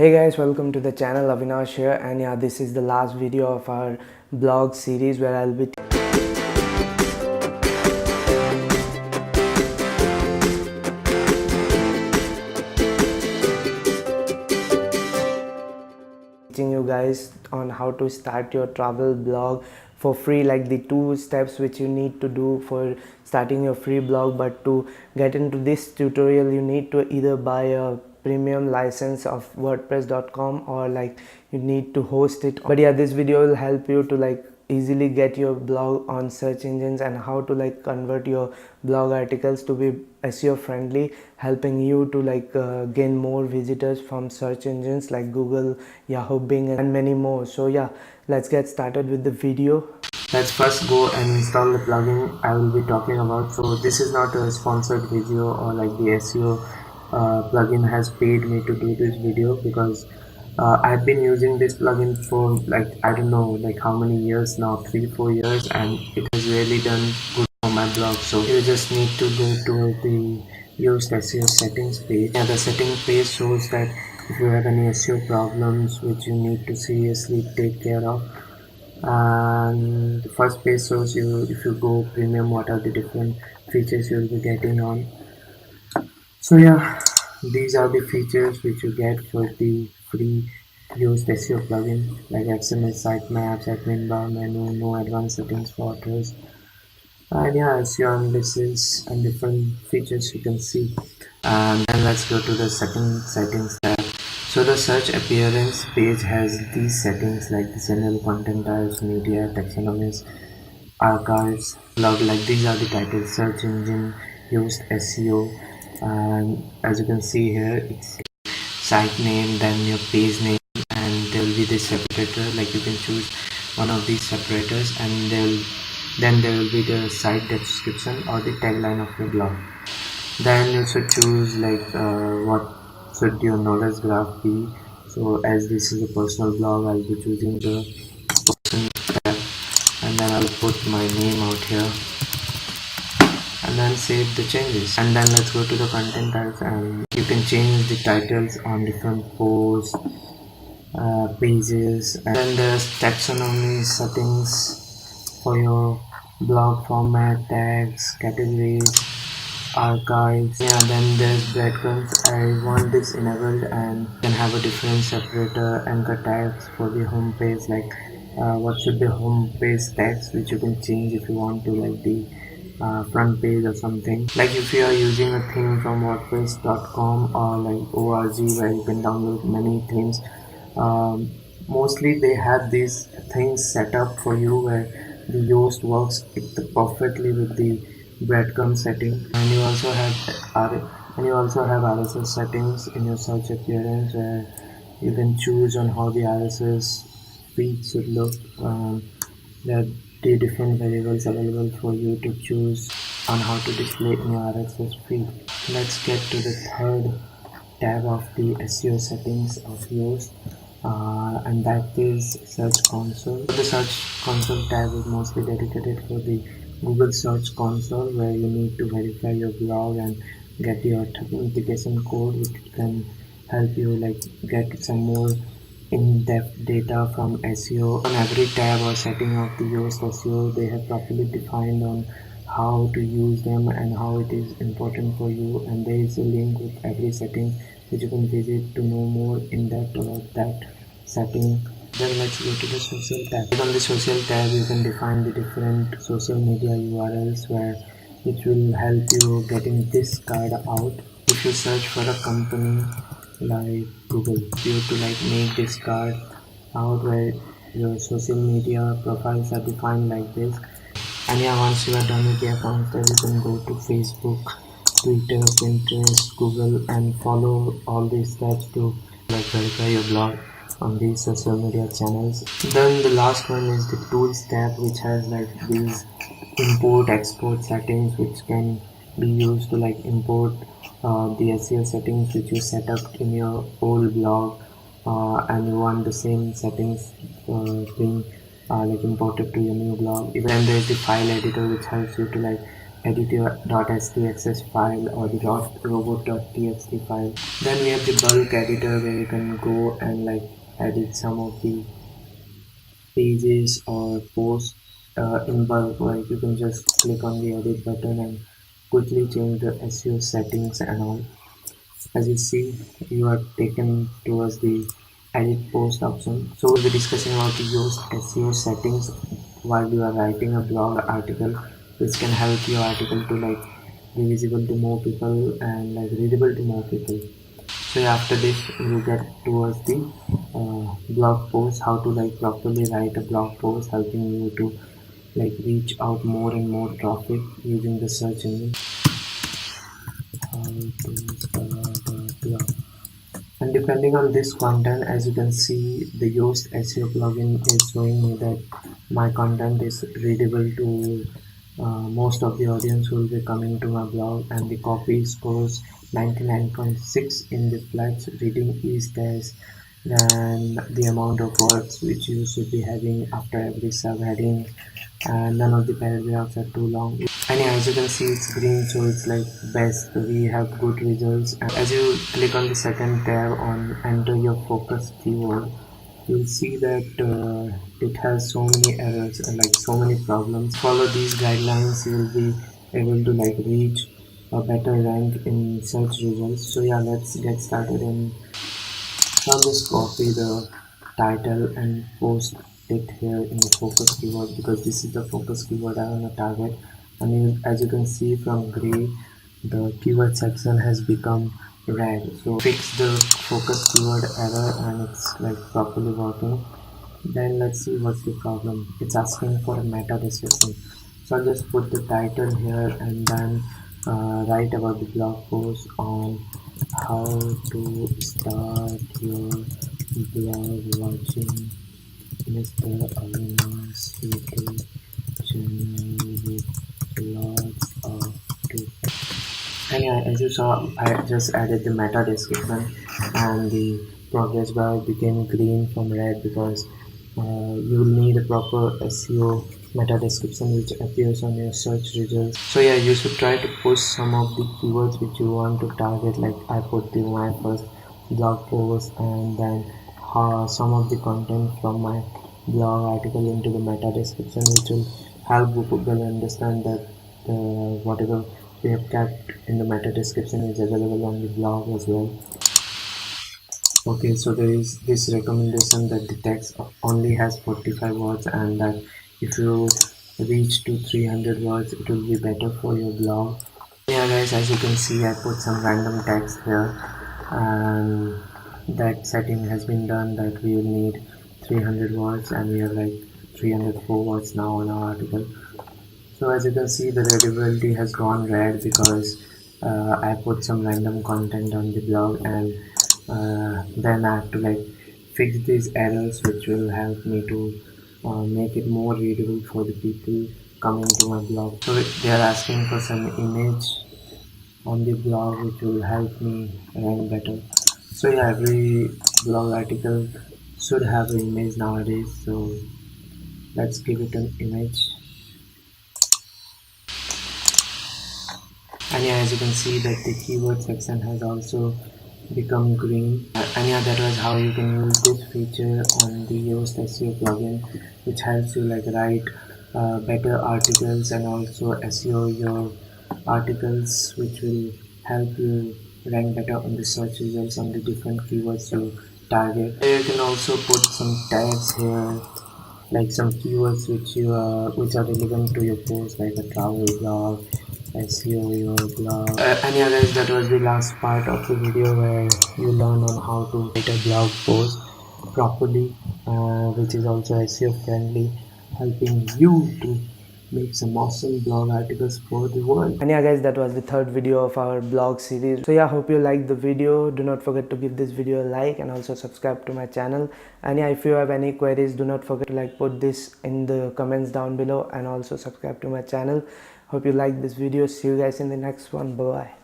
Hey guys, welcome to the channel. Avinash here, and yeah, this is the last video of our blog series where I'll be teaching you guys on how to start your travel blog for free, like the 2 steps which you need to do for starting your free blog. But to get into this tutorial, you need to either buy a premium license of wordpress.com or like you need to host it. But yeah, this video will help you to like easily get your blog on search engines and how to like convert your blog articles to be SEO friendly, helping you to like gain more visitors from search engines like Google, Yahoo, Bing, and many more. So yeah, let's get started with the video. Let's first go and install the plugin I will be talking about. So this is not a sponsored video or like the SEO plugin has paid me to do this video, because I've been using this plugin for like I don't know like how many years now, 3-4 years, and it has really done good for my blog. So you just need to go to the used SEO settings page, and the setting page shows that if you have any SEO problems which you need to seriously take care of, and the first page shows you if you go premium what are the different features you'll be getting on. So yeah, these are the features which you get for the free used SEO plugin, like XMS sitemaps, admin bar menu, no advanced settings for authors, and yeah, SEO analysis and different features you can see. And then let's go to the second settings tab. So the search appearance page has these settings like the general content types, media, taxonomies, archives, blog, like these are the titles, search engine, used SEO, and as you can see here it's site name, then your page name, and there will be this separator, like you can choose one of these separators, and then there will be the site description or the tagline of your blog. Then you should choose like what should your knowledge graph be. So as this is a personal blog, I'll be choosing the person tab, and then I'll put my name out here and then save the changes. And then let's go to the content types, and you can change the titles on different posts, pages, and then there's taxonomy settings for your blog format, tags, categories, archives. Yeah, then there's breadcrumbs. I want this enabled, and can have a different separator anchor tags for the home page, like what should the home page text, which you can change if you want to, like the front page or something. Like if you are using a theme from wordpress.com or like org where you can download many themes, mostly they have these things set up for you where the Yoast works perfectly with the breadcrumb setting. And you also have RSS settings in your search appearance, where you can choose on how the RSS feed should look. There are the different variables available for you to choose on how to display in your RSS feed. Let's get to the third tab of the SEO settings of Yoast, and that is Search Console. The Search Console tab is mostly dedicated for the Google Search Console, where you need to verify your blog and get your authentication code, which can help you like get some more in-depth data from SEO. On every tab or setting of the Yoast SEO, they have properly defined on how to use them and how it is important for you, and there is a link with every setting which you can visit to know more in depth about that setting. Then let's go to the social tab. On the social tab, you can define the different social media URLs, where it will help you getting this card out. If you search for a company like Google, you to like make this card out where your social media profiles are defined like this. And yeah, once you are done with the account, then you can go to Facebook, Twitter, Pinterest, Google, and follow all these steps to like verify your blog on these social media channels. Then the last one is the tools tab, which has like these import export settings, which can be used to like import the SEO settings which you set up in your old blog, and you want the same settings being like imported to your new blog. Even there is the file editor, which helps you to like editor.stxs file or the robot.txt file. Then we have the bulk editor where you can go and like edit some of the pages or posts in bulk. Like you can just click on the edit button and quickly change the SEO settings and all. As you see, you are taken towards the edit post option. So we'll be discussing about the Yoast SEO settings while you are writing a blog article, which can help your article to like be visible to more people and like readable to more people. So yeah, after this you get towards the blog post, how to like properly write a blog post, helping you to like reach out more and more traffic using the search engine. How to start a blog. And depending on this content, as you can see, the Yoast SEO plugin is showing me that my content is readable to most of the audience who will be coming to my blog, and the copy scores 99.6 in the flex reading is less than the amount of words which you should be having after every subheading, and none of the paragraphs are too long. And yeah, as you can see, it's green, so it's like best. We have good results. And as you click on the second tab on enter your focus keyword, you'll see that it has so many errors and like so many problems. Follow these guidelines, you will be able to like reach a better rank in search results. So yeah, let's get started. And I'll just copy the title and post it here in the focus keyword, because this is the focus keyword I want to target. And as you can see from gray, the keyword section has become red. So fix the focus keyword error and it's like properly working. Then let's see what's the problem. It's asking for a meta description. So I'll just put the title here and then write about the blog post on how to start your blog watching Mr. Avina's YouTube channel with lots of tips. And yeah, as you saw, I just added the meta description and the progress bar became green from red, because you will need a proper SEO meta description which appears on your search results. So yeah, you should try to push some of the keywords which you want to target. Like I put my first blog post and then some of the content from my blog article into the meta description, which will help Google understand that whatever we have kept in the meta description is available on the blog as well. Okay, so there is this recommendation that the text only has 45 words, and that if you reach to 300 words it will be better for your blog. Yeah guys, as you can see, I put some random text here and that setting has been done, that we will need 300 words and we have like 304 words now on our article. So as you can see, the readability has gone red because I put some random content on the blog, and then I have to like fix these errors, which will help me to make it more readable for the people coming to my blog. So they are asking for some image on the blog which will help me rank better. So yeah, every blog article should have an image nowadays, so let's give it an image. And yeah, as you can see that the keyword section has also become green. And yeah, that was how you can use this feature on the Yoast SEO plugin, which helps you like write better articles and also SEO your articles, which will help you rank better on the search results on the different keywords you target. You can also put some tags here, like some keywords which are relevant to your post, like a travel blog, SEO your blog. And yeah guys, that was the last part of the video where you learn on how to write a blog post properly, which is also SEO friendly, helping you to make some awesome blog articles for the world. And yeah guys, that was the third video of our blog series. So yeah, hope you liked the video. Do not forget to give this video a like and also subscribe to my channel. And yeah, if you have any queries, do not forget to like put this in the comments down below and also subscribe to my channel. Hope you liked this video. See you guys in the next one. Bye bye.